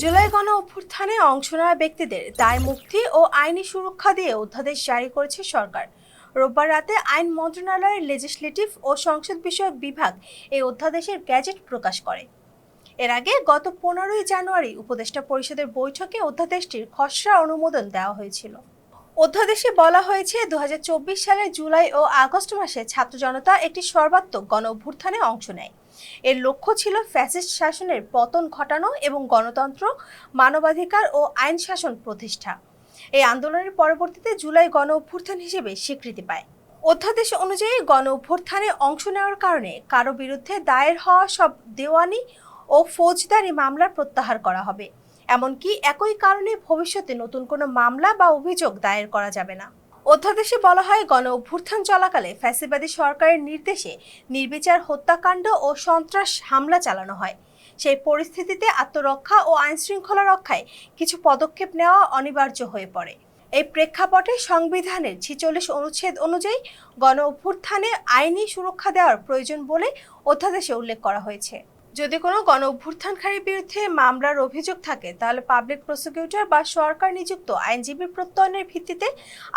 জুলাই গণ অভ্যুত্থানে অংশ নেওয়া ব্যক্তিদের দায় মুক্তি ও আইনি সুরক্ষা দিয়ে অধ্যাদেশ জারি করেছে সরকার। রোববার রাতে আইন মন্ত্রণালয়ের লেজিসলেটিভ ও সংসদ বিষয়ক বিভাগ এই অধ্যাদেশের গেজেট প্রকাশ করে। এর আগে গত 15ই জানুয়ারি উপদেষ্টা পরিষদের বৈঠকে অধ্যাদেশটির খসড়া অনুমোদন দেওয়া হয়েছিল। অধ্যাদেশে বলা হয়েছে 2024 সালের জুলাই ও আগস্ট মাসে ছাত্র জনতা একটি সর্বাত্মক গণ অভ্যুত্থানে অংশ নেয়। এর লক্ষ্য ছিল ফ্যাসিস্ট শাসনের পতন ঘটানো এবং গণতন্ত্র, মানবাধিকার ও আইন শাসন প্রতিষ্ঠা। এই আন্দোলনের পরবর্তীতে জুলাই গণ অভ্যুত্থান হিসেবে স্বীকৃতি পায়। অধ্যাদেশ অনুযায়ী গণ অভ্যুত্থানে অংশ নেওয়ার কারণে কারো বিরুদ্ধে দায়ের হওয়া সব দেওয়ানি ও ফৌজদারি মামলা প্রত্যাহার করা হবে। এমনকি একই কারণে ভবিষ্যতে নতুন কোনো মামলা বা অভিযোগ দায়ের করা যাবে না। অধ্যাদেশে বলা হয়, গণ অভ্যুত্থান চলাকালে ফ্যাসিবাদী সরকারের নির্দেশে নির্বিচার হত্যাকাণ্ড ও সন্ত্রাস হামলা চালানো হয়। সেই পরিস্থিতিতে আত্মরক্ষা ও আইনশৃঙ্খলা রক্ষায় কিছু পদক্ষেপ নেওয়া অনিবার্য হয়ে পড়ে। এই প্রেক্ষাপটে সংবিধানের 46 অনুচ্ছেদ অনুযায়ী গণ অভ্যুত্থানে আইনি সুরক্ষা দেওয়ার প্রয়োজন বলে অধ্যাদেশে উল্লেখ করা হয়েছে। যদি কোনো গণ অভ্যুত্থানকারীর বিরুদ্ধে মামলার অভিযোগ থাকে, তাহলে পাবলিক প্রসিকিউটর বা সরকার নিযুক্ত আইনজীবী প্রত্যয়নের ভিত্তিতে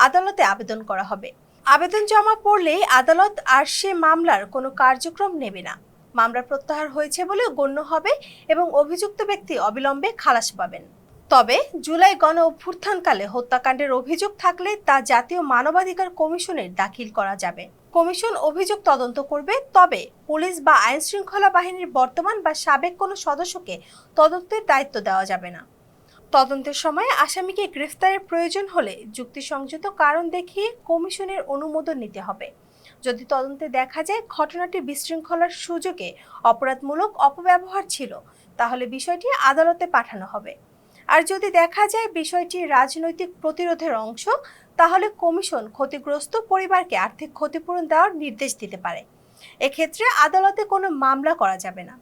আদালতে আবেদন করা হবে। আবেদন জমা পড়লেই আদালত আর সে মামলার কোনো কার্যক্রম নেবে না। মামলা প্রত্যাহার হয়েছে বলে গণ্য হবে এবং অভিযুক্ত ব্যক্তি অবিলম্বে খালাস পাবেন। তবে জুলাই গণ অভ্যুত্থানকালে হত্যাকাণ্ডের অভিযোগ থাকলে তা জাতীয় মানবাধিকার কমিশনের দাখিল করা যাবে। কমিশন অভিযোগ তদন্ত করবে, তবে পুলিশ বা আইন শৃঙ্খলা বাহিনীর বর্তমান বা সাবেক কোনো সদস্যকে তদন্তের দায়িত্ব দেওয়া যাবে না। তদন্তের সময় আসামিকে গ্রেফতারের প্রয়োজন হলে যুক্তিসঙ্গত কারণ দেখিয়ে কমিশনের অনুমোদন নিতে হবে। যদি তদন্তে দেখা যায় ঘটনাটি বিশৃঙ্খলার সুযোগে অপরাধমূলক অপব্যবহার ছিল, তাহলে বিষয়টি আদালতে পাঠানো হবে। আর যদি দেখা যায় বিষয়টি রাজনৈতিক প্রতিরোধের অংশ, তাহলে কমিশন ক্ষতিগ্রস্ত পরিবারকে আর্থিক ক্ষতিপূরণ দেওয়ার নির্দেশ দিতে পারে। এক্ষেত্রে আদালতে কোনো মামলা করা যাবে না।